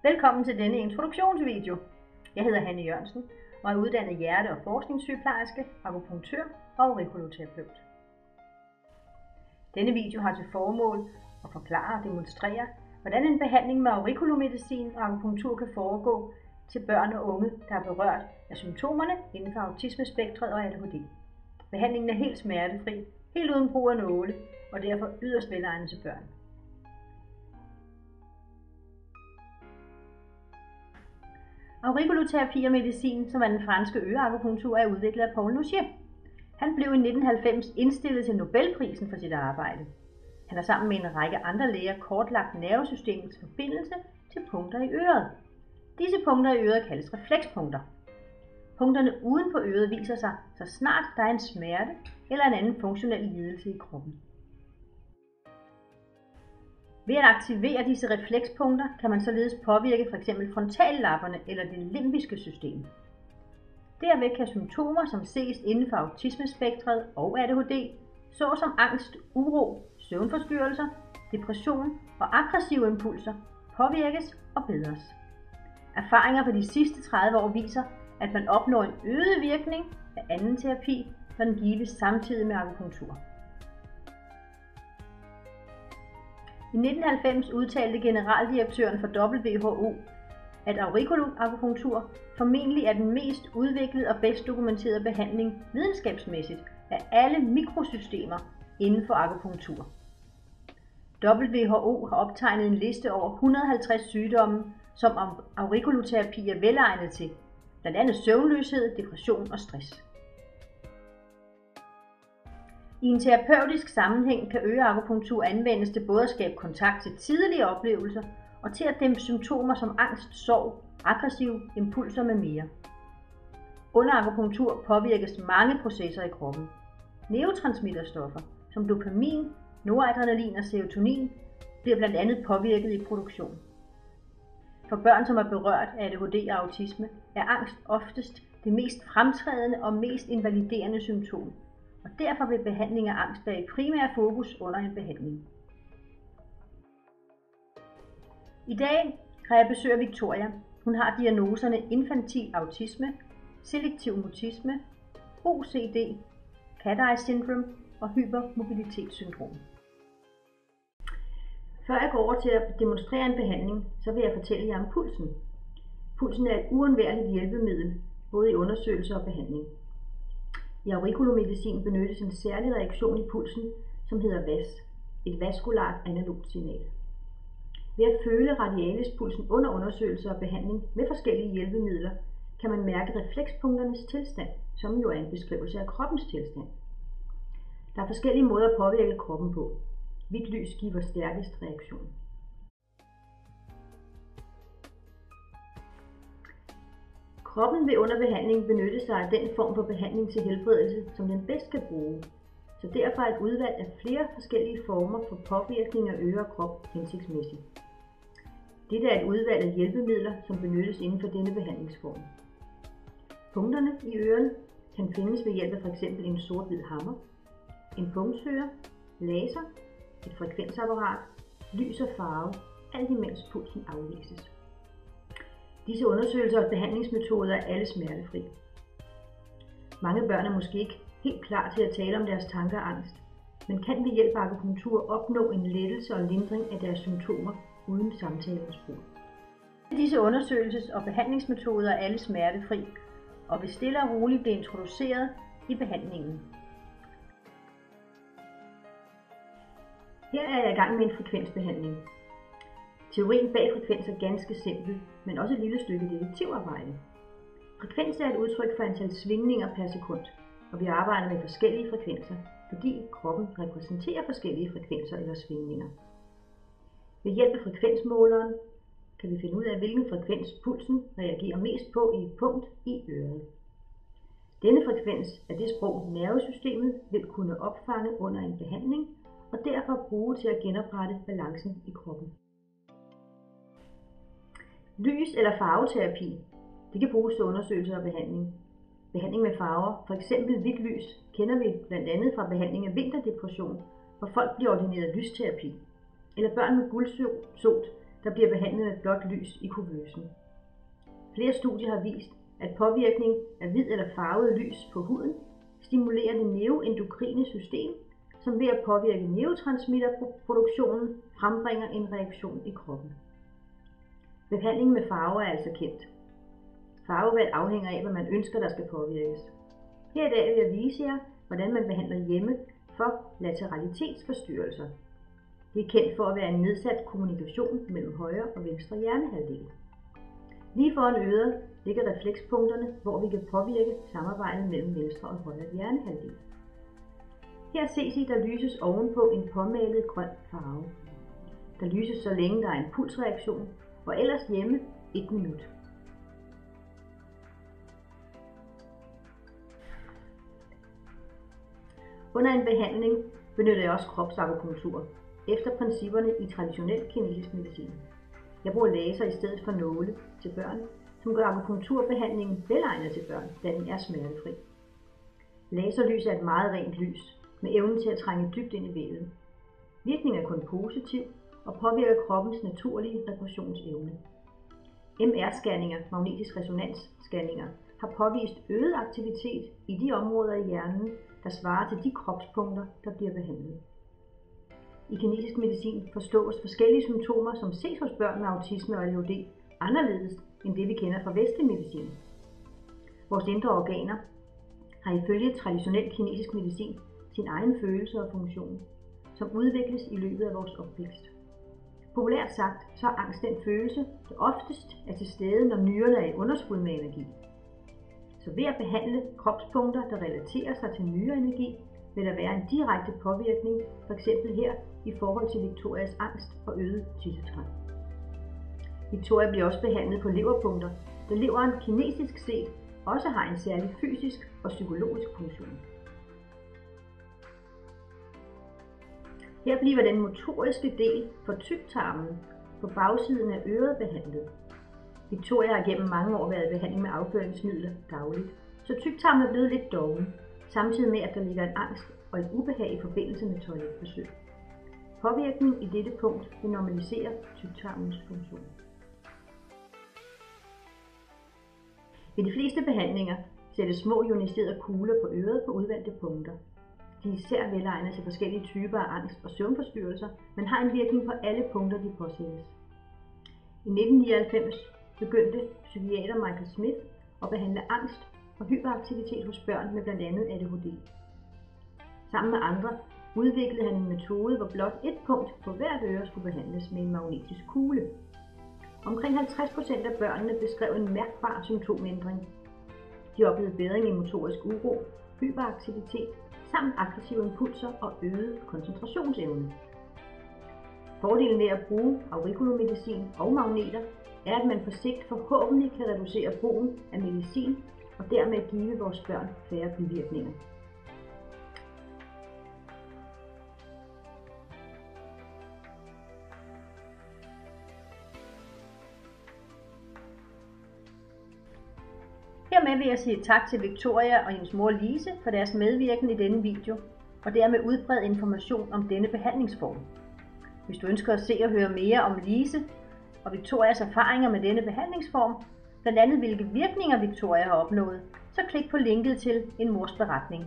Velkommen til denne introduktionsvideo. Jeg hedder Hanne Jørgensen og er uddannet hjerte- og forskningssygeplejerske, akupunktør og aurikuloterapeut. Denne video har til formål at forklare og demonstrere, hvordan en behandling med aurikulomedicin og akupunktur kan foregå til børn og unge, der er berørt af symptomerne inden for autismespektret og ADHD. Behandlingen er helt smertefri, helt uden brug af nåle og derfor yderst velegnet til børn. Aurikuloterapi og medicin, som er den franske øreakupunktur, er udviklet af Paul Nouchier. Han blev i 1990 indstillet til Nobelprisen for sit arbejde. Han har sammen med en række andre læger kortlagt nervesystemets forbindelse til punkter i øret. Disse punkter i øret kaldes reflekspunkter. Punkterne uden på øret viser sig, så snart der er en smerte eller en anden funktionel lidelse i kroppen. Ved at aktivere disse reflekspunkter kan man således påvirke f.eks. frontallapperne eller det limbiske system. Derved kan symptomer, som ses inden for autismespektret og ADHD, såsom angst, uro, søvnforstyrrelser, depression og aggressive impulser, påvirkes og bedres. Erfaringer fra de sidste 30 år viser, at man opnår en øget virkning af anden terapi, når den gives samtidig med akupunktur. I 1990 udtalte generaldirektøren for WHO, at aurikuloakupunktur formentlig er den mest udviklede og bedst dokumenterede behandling videnskabsmæssigt af alle mikrosystemer inden for akupunktur. WHO har optegnet en liste over 150 sygdomme, som aurikuloterapi er velegnet til, blandt andet søvnløshed, depression og stress. I en terapeutisk sammenhæng kan øreakupunktur anvendes til både at skabe kontakt til tidlige oplevelser og til at dæmpe symptomer som angst, sorg, aggressive impulser med mere. Under akupunktur påvirkes mange processer i kroppen. Neurotransmitterstoffer som dopamin, noradrenalin og serotonin bliver blandt andet påvirket i produktion. For børn, som er berørt af ADHD og autisme, er angst oftest det mest fremtrædende og mest invaliderende symptom. Og derfor vil behandling af angst være i primær fokus under en behandling. I dag har jeg besøg af Victoria. Hun har diagnoserne infantil autisme, selektiv mutisme, OCD, cat-eye syndrome og hypermobilitetssyndrom. Før jeg går over til at demonstrere en behandling, så vil jeg fortælle jer om pulsen. Pulsen er et uundværligt hjælpemiddel, både i undersøgelser og behandling. I aurikulomedicin benyttes en særlig reaktion i pulsen, som hedder VAS, et vaskulart analogt signal. Ved at føle radialispulsen under undersøgelser og behandling med forskellige hjælpemidler, kan man mærke reflekspunkternes tilstand, som jo er en beskrivelse af kroppens tilstand. Der er forskellige måder at påvirke kroppen på. Hvidt lys giver stærkest reaktion. Kroppen vil under behandling benytte sig af den form for behandling til helbredelse, som den bedst kan bruge. Så derfor er et udvalg af flere forskellige former for påvirkning af øre og krop hensigtsmæssigt. Dette er et udvalg af hjælpemidler, som benyttes inden for denne behandlingsform. Punkterne i ørerne kan findes ved hjælp af f.eks. en sort-hvid hammer, en punktsøger, laser, et frekvensapparat, lys og farve, alt imens pulsen aflæses. Disse undersøgelser og behandlingsmetoder er alle smertefri. Mange børn er måske ikke helt klar til at tale om deres tanker og angst, men kan ved hjælp af akupunktur opnå en lettelse og lindring af deres symptomer uden samtalens brug. Disse undersøgelses- og behandlingsmetoder er alle smertefri og vil stille og roligt blive introduceret i behandlingen. Her er jeg i gang med en frekvensbehandling. Teorien bag frekvens er ganske simpel, men også et lille stykke detektivarbejde. Frekvens er et udtryk for antal svingninger per sekund, og vi arbejder med forskellige frekvenser, fordi kroppen repræsenterer forskellige frekvenser eller svingninger. Ved hjælp af frekvensmåleren kan vi finde ud af, hvilken frekvens pulsen reagerer mest på i et punkt i øret. Denne frekvens er det sprog, nervesystemet vil kunne opfange under en behandling, og derfor bruge til at genoprette balancen i kroppen. Lys- eller farveterapi, det kan bruges til undersøgelser og behandling. Behandling med farver, f.eks. hvidt lys, kender vi blandt andet fra behandling af vinterdepression, hvor folk bliver ordineret lysterapi. Eller børn med gulsot der bliver behandlet med blåt lys i kuvøsen. Flere studier har vist, at påvirkning af hvid eller farvet lys på huden stimulerer det neuroendokrine system, som ved at påvirke neurotransmitterproduktionen frembringer en reaktion i kroppen. Behandling med farver er altså kendt. Farvevalg afhænger af, hvad man ønsker, der skal påvirkes. Her i dag vil jeg vise jer, hvordan man behandler hjemme for lateralitetsforstyrrelser. Det er kendt for at være en nedsat kommunikation mellem højre og venstre hjernehalvdel. Lige foran øret ligger reflekspunkterne, hvor vi kan påvirke samarbejdet mellem venstre og højre hjernehalvdel. Her ses I, der lyses ovenpå en påmalet grøn farve. Der lyses så længe der er en pulsreaktion, og ellers hjemme 1 minut. Under en behandling benytter jeg også kropsakupunktur, efter principperne i traditionel kinesisk medicin. Jeg bruger laser i stedet for nåle til børn, som gør akupunkturbehandlingen velegnet til børn, da den er smertefri. Laserlys er et meget rent lys, med evnen til at trænge dybt ind i vævet. Virkningen er kun positiv og påvirker kroppens naturlige reparationsevne. MR-scanninger, magnetisk resonansscanninger, har påvist øget aktivitet i de områder i hjernen, der svarer til de kropspunkter, der bliver behandlet. I kinesisk medicin forstås forskellige symptomer, som ses hos børn med autisme og ADHD, anderledes end det vi kender fra vestlig medicin. Vores indre organer har ifølge traditionel kinesisk medicin sin egen følelse og funktion, som udvikles i løbet af vores opvækst. Populært sagt, så er angst den følelse, der oftest er til stede, når nyrerne er i underskud med energi. Så ved at behandle kropspunkter, der relaterer sig til nyreenergi, vil der være en direkte påvirkning, f.eks. her i forhold til Victorias angst og øget tissetrang. Victoria bliver også behandlet på leverpunkter, da leveren kinesisk set også har en særlig fysisk og psykologisk funktion. Her bliver den motoriske del for tyktarmen på bagsiden af øret behandlet. Victoria har gennem mange år været i behandling med afføringsmidler dagligt, så tyktarmen er blevet lidt doven, samtidig med at der ligger en angst og et ubehag i forbindelse med toiletbesøg. Påvirkning i dette punkt vil normalisere tyktarmens funktion. Ved de fleste behandlinger sættes små ioniserede kugler på øret på udvalgte punkter. De er især velegnet til forskellige typer af angst og søvnforstyrrelser, men har en virkning på alle punkter, de påsættes. I 1999 begyndte psykiater Michael Smith at behandle angst og hyperaktivitet hos børn med bl.a. ADHD. Sammen med andre udviklede han en metode, hvor blot et punkt på hvert øre skulle behandles med en magnetisk kugle. Omkring 50% af børnene beskrev en mærkbar symptomændring. De oplevede bedring i motorisk uro, hyperaktivitet samt aggressive impulser og øget koncentrationsevne. Fordelen ved at bruge aurikulomedicin og magneter er, at man på sigt forhåbentlig kan reducere brugen af medicin og dermed give vores børn færre bivirkninger. Hermed vil jeg sige tak til Victoria og hendes mor Lise for deres medvirken i denne video, og dermed udbrede information om denne behandlingsform. Hvis du ønsker at se og høre mere om Lise og Victorias erfaringer med denne behandlingsform, blandt andet hvilke virkninger Victoria har opnået, så klik på linket til En mors beretning.